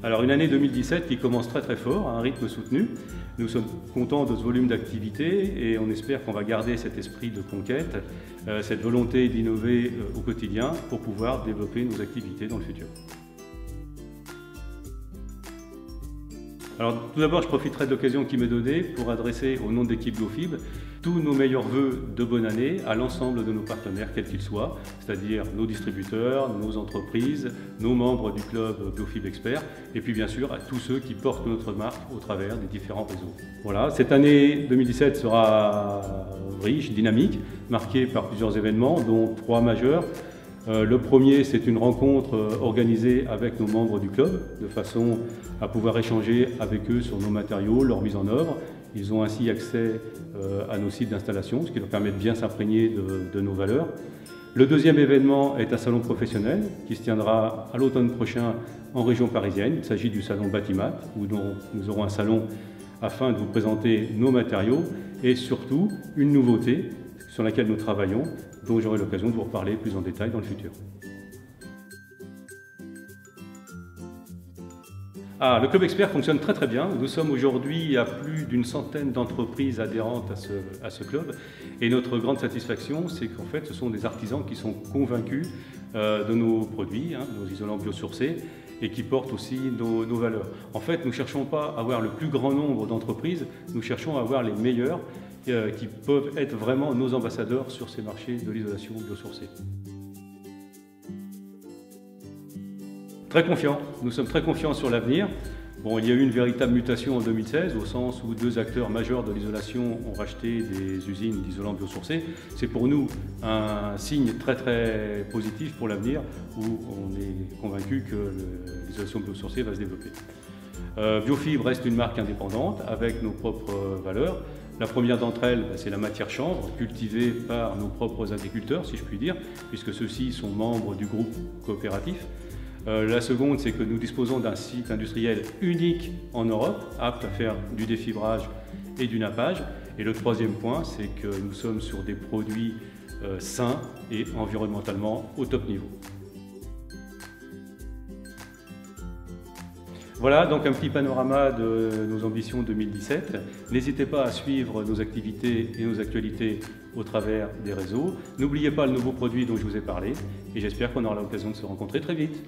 Alors une année 2017 qui commence très fort, à un rythme soutenu. Nous sommes contents de ce volume d'activité et on espère qu'on va garder cet esprit de conquête, cette volonté d'innover au quotidien pour pouvoir développer nos activités dans le futur. Alors tout d'abord, je profiterai de l'occasion qui m'est donnée pour adresser au nom de l'équipe Biofib tous nos meilleurs vœux de bonne année à l'ensemble de nos partenaires, quels qu'ils soient, c'est-à-dire nos distributeurs, nos entreprises, nos membres du club Biofib Expert, et puis bien sûr à tous ceux qui portent notre marque au travers des différents réseaux. Voilà, cette année 2017 sera riche, dynamique, marquée par plusieurs événements, dont 3 majeurs. Le premier, c'est une rencontre organisée avec nos membres du club, de façon à pouvoir échanger avec eux sur nos matériaux, leur mise en œuvre. Ils ont ainsi accès à nos sites d'installation, ce qui leur permet de bien s'imprégner de nos valeurs. Le deuxième événement est un salon professionnel qui se tiendra à l'automne prochain en région parisienne. Il s'agit du salon Batimat, où nous aurons un salon afin de vous présenter nos matériaux et surtout une nouveauté sur laquelle nous travaillons, dont j'aurai l'occasion de vous reparler plus en détail dans le futur. Le Club Expert fonctionne très bien. Nous sommes aujourd'hui à plus d'une centaine d'entreprises adhérentes à ce club. Et notre grande satisfaction, c'est qu'en fait, ce sont des artisans qui sont convaincus de nos produits, nos isolants biosourcés, et qui portent aussi nos valeurs. En fait, nous ne cherchons pas à avoir le plus grand nombre d'entreprises, nous cherchons à avoir les meilleurs qui peuvent être vraiment nos ambassadeurs sur ces marchés de l'isolation biosourcée. Très confiants, nous sommes très confiants sur l'avenir. Bon, il y a eu une véritable mutation en 2016, au sens où 2 acteurs majeurs de l'isolation ont racheté des usines d'isolants biosourcés. C'est pour nous un signe très positif pour l'avenir, où on est convaincu que l'isolation biosourcée va se développer. Biofib reste une marque indépendante avec nos propres valeurs. La première d'entre elles, c'est la matière chanvre, cultivée par nos propres agriculteurs, si je puis dire, puisque ceux-ci sont membres du groupe coopératif. La seconde, c'est que nous disposons d'un site industriel unique en Europe, apte à faire du défibrage et du nappage. Et le troisième point, c'est que nous sommes sur des produits sains et environnementalement au top niveau. Voilà donc un petit panorama de nos ambitions 2017. N'hésitez pas à suivre nos activités et nos actualités au travers des réseaux. N'oubliez pas le nouveau produit dont je vous ai parlé et j'espère qu'on aura l'occasion de se rencontrer très vite.